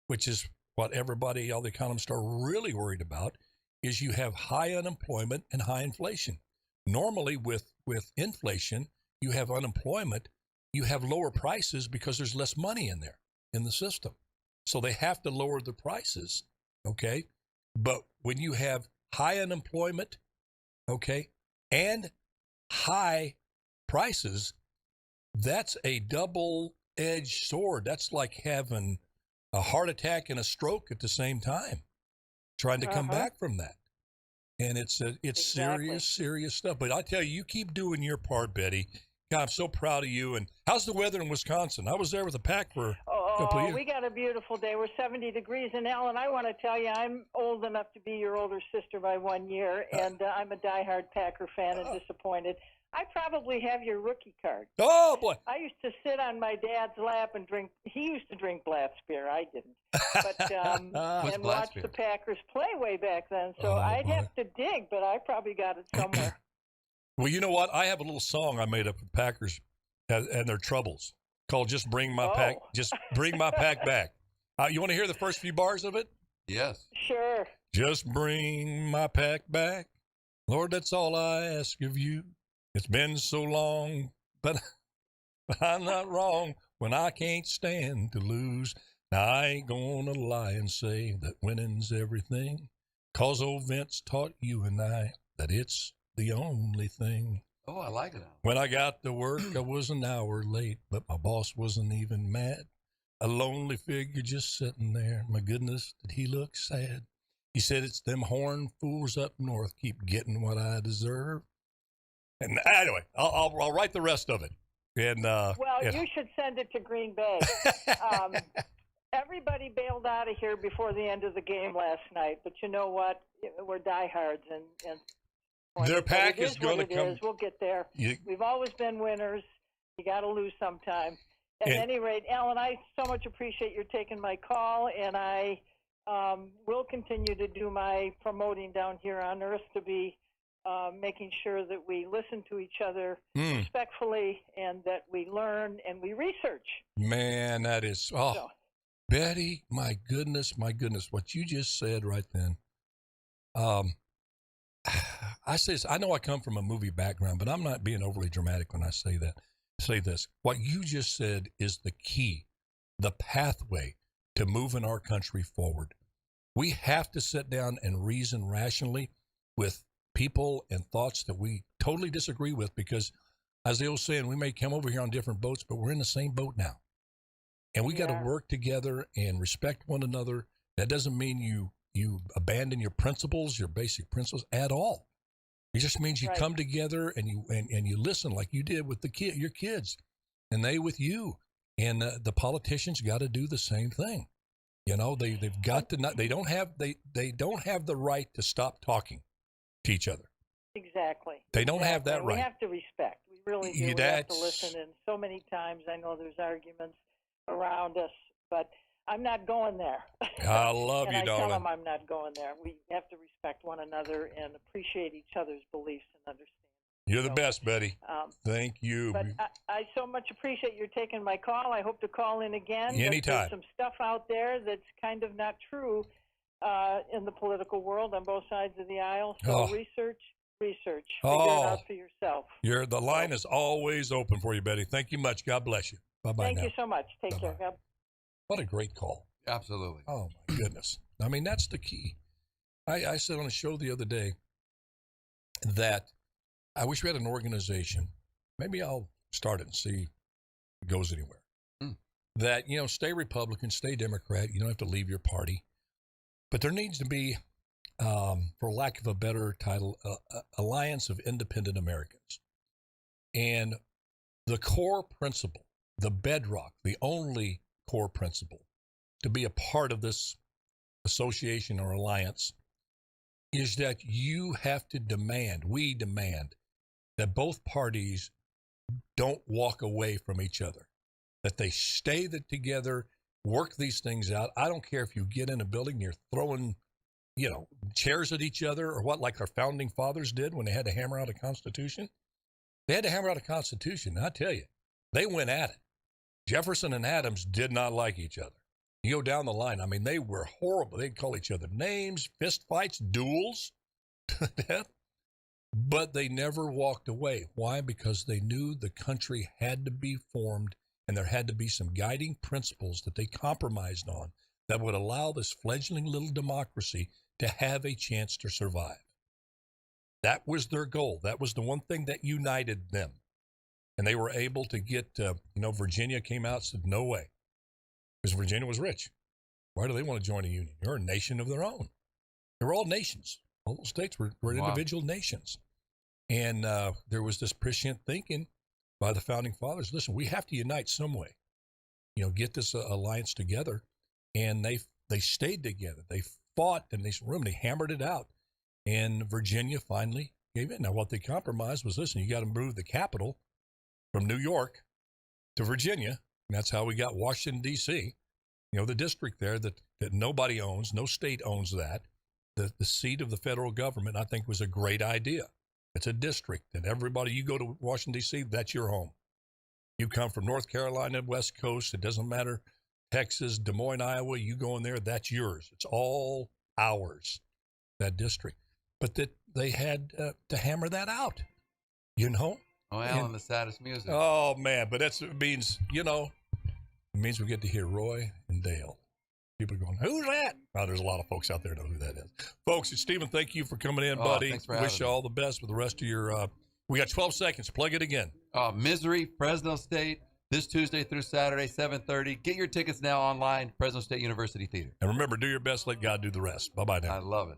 which is what all the economists are really worried about, is you have high unemployment and high inflation. Normally with inflation, you have unemployment, you have lower prices because there's less money in there in the system. So they have to lower the prices, okay? But when you have high unemployment, okay, and high prices, that's a double-edged sword. That's like having a heart attack and a stroke at the same time, trying to come back from that. And it's Exactly. serious stuff. But I tell you, you keep doing your part, Betty. God, I'm so proud of you. And how's the weather in Wisconsin? I was there with a pack for a couple of years. We got a beautiful day. We're 70 degrees. And, Alan, I want to tell you, I'm old enough to be your older sister by 1 year, and I'm a diehard Packer fan and disappointed. I probably have your rookie card. Oh, boy. I used to sit on my dad's lap and drink. He used to drink Blatz beer. I didn't. But and watch the Packers play way back then. So I'd have to dig, but I probably got it somewhere. Well, you know what? I have a little song I made up for Packers and their troubles called "Just Bring My Pack." Just bring my pack back. You want to hear the first few bars of it? Yes. Sure. Just bring my pack back, Lord. That's all I ask of you. It's been so long, but I'm not wrong when I can't stand to lose. Now, I ain't gonna lie and say that winning's everything, 'cause old Vince taught you and I that it's the only thing. Oh, I like it. When I got to work, I was an hour late, but my boss wasn't even mad. A lonely figure just sitting there. My goodness, did he look sad? He said, it's them horn fools up north keep getting what I deserve. And anyway, I'll write the rest of it. And you should send it to Green Bay. Everybody bailed out of here before the end of the game last night, but you know what? We're diehards, and their pack is going to come. We'll get there. We've always been winners. You got to lose sometime. At any rate, Alan, I so much appreciate your taking my call, and I will continue to do my promoting down here on Earth to be making sure that we listen to each other respectfully and that we learn and we research. Man, that is, Betty, my goodness, what you just said right then. I know I come from a movie background, but I'm not being overly dramatic when I say that. Say this. What you just said is the key, the pathway to moving our country forward. We have to sit down and reason rationally with people and thoughts that we totally disagree with, because as they old saying, we may come over here on different boats, but we're in the same boat now. And we got to work together and respect one another. That doesn't mean you abandon your principles, your basic principles at all. It just means you come together and you listen like you did with your kids, and they with you. And the politicians got to do the same thing. You know, they've got to not. They don't have the right to stop talking to each other. Exactly. They don't have that right. We have to respect. We really do. We have to listen. And so many times, I know there's arguments around us, but I'm not going there. I love you, darling. I tell them I'm not going there. We have to respect one another and appreciate each other's beliefs and understanding. You're the best, Betty. Thank you. But I so much appreciate your taking my call. I hope to call in again. Anytime. There's some stuff out there that's kind of not true in the political world on both sides of the aisle. So research. Figure it out for yourself. The line is always open for you, Betty. Thank you much. God bless you. Bye-bye. Thank you so much. Take care. What a great call. Absolutely. Oh, my goodness. I mean, that's the key. I said on a show the other day that I wish we had an organization. Maybe I'll start it and see if it goes anywhere. That, stay Republican, stay Democrat. You don't have to leave your party. But there needs to be, for lack of a better title, Alliance of Independent Americans. And the core principle, the bedrock, the only core principle to be a part of this association or alliance is that you have to demand, we demand, that both parties don't walk away from each other, that they stay together, work these things out. I don't care if you get in a building and you're throwing, chairs at each other or what, like our founding fathers did when they had to hammer out a constitution. They had to hammer out a constitution. And I tell you, they went at it. Jefferson and Adams did not like each other. You go down the line, I mean, they were horrible. They'd call each other names, fist fights, duels to death. But they never walked away. Why? Because they knew the country had to be formed and there had to be some guiding principles that they compromised on that would allow this fledgling little democracy to have a chance to survive. That was their goal. That was the one thing that united them. And they were able to get, Virginia came out and said, no way. Because Virginia was rich. Why do they want to join a union? They're a nation of their own. They were all nations. All those states were individual nations. And there was this prescient thinking by the founding fathers. Listen, we have to unite some way. Get this alliance together. And they stayed together. They fought in this room. They hammered it out. And Virginia finally gave in. Now, what they compromised was, listen, you got to move the capital from New York to Virginia. And that's how we got Washington, D.C., the district there that nobody owns. No state owns that. The seat of the federal government, I think, was a great idea. It's a district. And everybody, you go to Washington, D.C., that's your home. You come from North Carolina, West Coast, it doesn't matter. Texas, Des Moines, Iowa, you go in there, that's yours. It's all ours, that district. But that they had to hammer that out, Oh, Alan, the saddest music. Oh, man, but it means, it means we get to hear Roy and Dale. People are going, who's that? Oh, there's a lot of folks out there know who that is. Folks, Stephen, thank you for coming in, buddy. Thanks for Wish you all the best with the rest of your, we got 12 seconds. Plug it again. Misery, Fresno State, this Tuesday through Saturday, 7:30. Get your tickets now online, Fresno State University Theater. And remember, do your best, let God do the rest. Bye-bye now. I love it.